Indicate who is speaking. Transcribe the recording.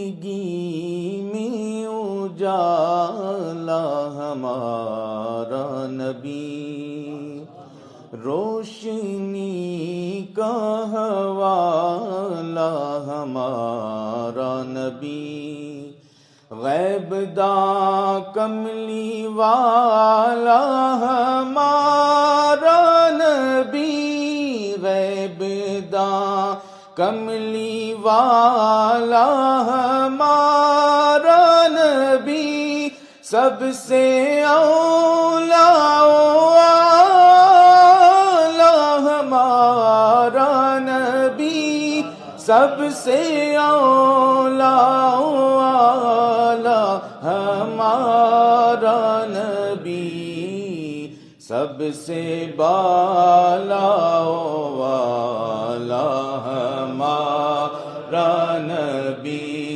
Speaker 1: زندگی میں اجالا ہمارا نبی، روشنی کا حوالہ ہمارا نبی، غیب دا کملی والا ہمارا نبی، غیب دا کملی والا ہمارا نبی، سب سے اولا ہمارا نبی، سب سے اولا ہمارا نبی، سب سے بالا والا ہمارا نبی۔